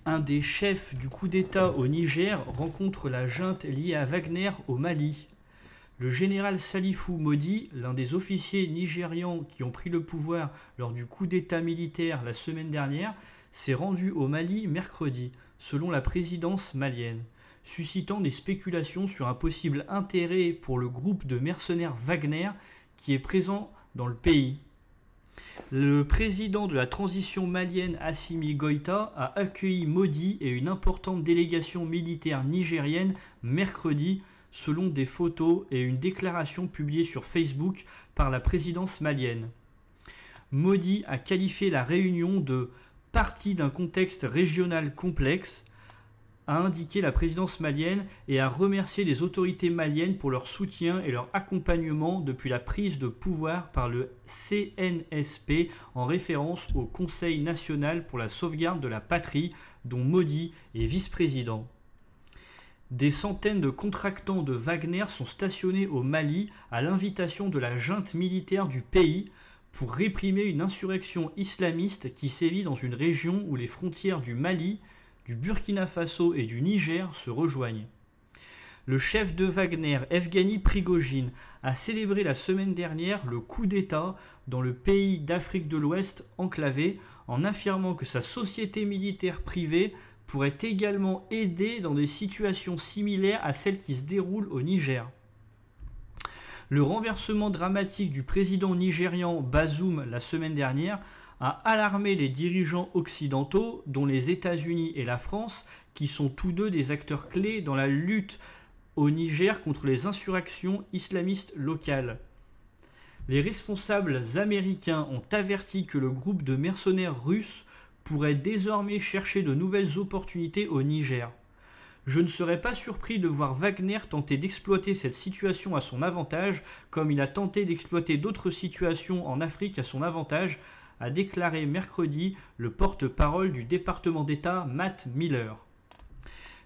Un des chefs du coup d'État au Niger rencontre la junte liée à Wagner au Mali. Le général Salifou Modi, l'un des officiers nigérians qui ont pris le pouvoir lors du coup d'État militaire la semaine dernière, s'est rendu au Mali mercredi, selon la présidence malienne, suscitant des spéculations sur un possible intérêt pour le groupe de mercenaires Wagner qui est présent dans le pays. Le président de la transition malienne Assimi Goïta a accueilli Modi et une importante délégation militaire nigérienne mercredi, selon des photos et une déclaration publiée sur Facebook par la présidence malienne. Modi a qualifié la réunion de « partie d'un contexte régional complexe », a indiqué la présidence malienne et a remercié les autorités maliennes pour leur soutien et leur accompagnement depuis la prise de pouvoir par le CNSP en référence au Conseil national pour la sauvegarde de la patrie dont Modi est vice-président. Des centaines de contractants de Wagner sont stationnés au Mali à l'invitation de la junte militaire du pays pour réprimer une insurrection islamiste qui sévit dans une région où les frontières du Mali, du Burkina Faso et du Niger se rejoignent. Le chef de Wagner, Evgeny Prigojine, a célébré la semaine dernière le coup d'État dans le pays d'Afrique de l'Ouest enclavé en affirmant que sa société militaire privée pourrait également aider dans des situations similaires à celles qui se déroulent au Niger. Le renversement dramatique du président nigérian Bazoum la semaine dernière a alarmé les dirigeants occidentaux, dont les États-Unis et la France, qui sont tous deux des acteurs clés dans la lutte au Niger contre les insurrections islamistes locales. Les responsables américains ont averti que le groupe de mercenaires russes pourrait désormais chercher de nouvelles opportunités au Niger. Je ne serais pas surpris de voir Wagner tenter d'exploiter cette situation à son avantage, comme il a tenté d'exploiter d'autres situations en Afrique à son avantage, a déclaré mercredi le porte-parole du département d'État Matt Miller.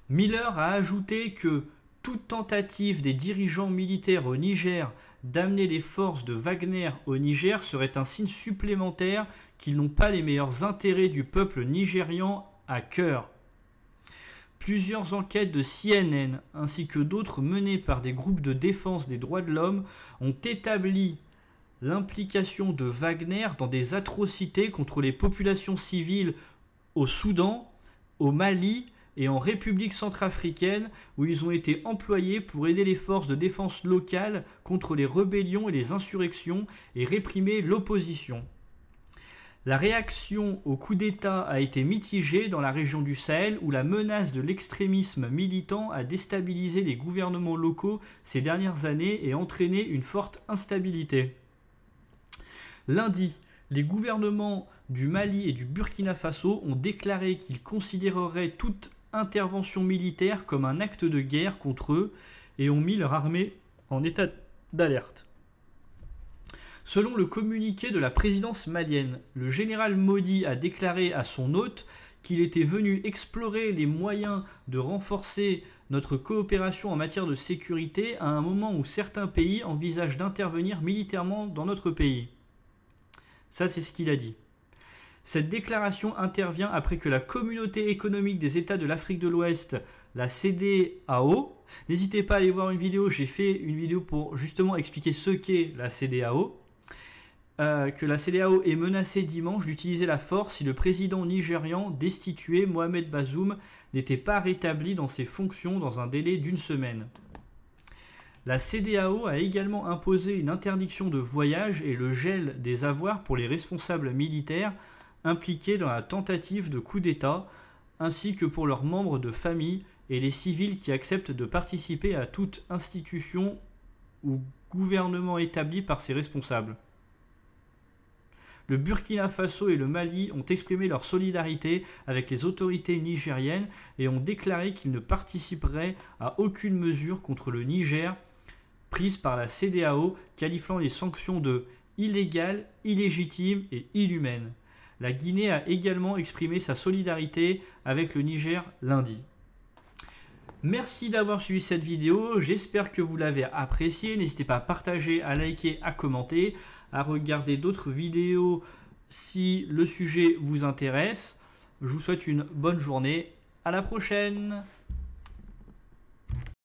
Miller a ajouté que toute tentative des dirigeants militaires au Niger d'amener les forces de Wagner au Niger serait un signe supplémentaire qu'ils n'ont pas les meilleurs intérêts du peuple nigérian à cœur. Plusieurs enquêtes de CNN ainsi que d'autres menées par des groupes de défense des droits de l'homme ont établi l'implication de Wagner dans des atrocités contre les populations civiles au Soudan, au Mali et en République centrafricaine où ils ont été employés pour aider les forces de défense locales contre les rébellions et les insurrections et réprimer l'opposition. La réaction au coup d'État a été mitigée dans la région du Sahel où la menace de l'extrémisme militant a déstabilisé les gouvernements locaux ces dernières années et entraîné une forte instabilité. Lundi, les gouvernements du Mali et du Burkina Faso ont déclaré qu'ils considéreraient toute intervention militaire comme un acte de guerre contre eux et ont mis leur armée en état d'alerte. Selon le communiqué de la présidence malienne, le général Modi a déclaré à son hôte qu'il était venu explorer les moyens de renforcer notre coopération en matière de sécurité à un moment où certains pays envisagent d'intervenir militairement dans notre pays. Ça, c'est ce qu'il a dit. Cette déclaration intervient après que la Communauté économique des États de l'Afrique de l'Ouest, la CEDEAO, n'hésitez pas à aller voir une vidéo, j'ai fait une vidéo pour justement expliquer ce qu'est la CEDEAO, que la CEDEAO est menacée dimanche d'utiliser la force si le président nigérian destitué Mohamed Bazoum n'était pas rétabli dans ses fonctions dans un délai d'une semaine. La CEDEAO a également imposé une interdiction de voyage et le gel des avoirs pour les responsables militaires impliqués dans la tentative de coup d'État, ainsi que pour leurs membres de famille et les civils qui acceptent de participer à toute institution ou gouvernement établi par ses responsables. Le Burkina Faso et le Mali ont exprimé leur solidarité avec les autorités nigériennes et ont déclaré qu'ils ne participeraient à aucune mesure contre le Niger prise par la CEDEAO, qualifiant les sanctions de illégales, illégitimes et inhumaines. La Guinée a également exprimé sa solidarité avec le Niger lundi. Merci d'avoir suivi cette vidéo, j'espère que vous l'avez appréciée. N'hésitez pas à partager, à liker, à commenter, à regarder d'autres vidéos si le sujet vous intéresse. Je vous souhaite une bonne journée. À la prochaine!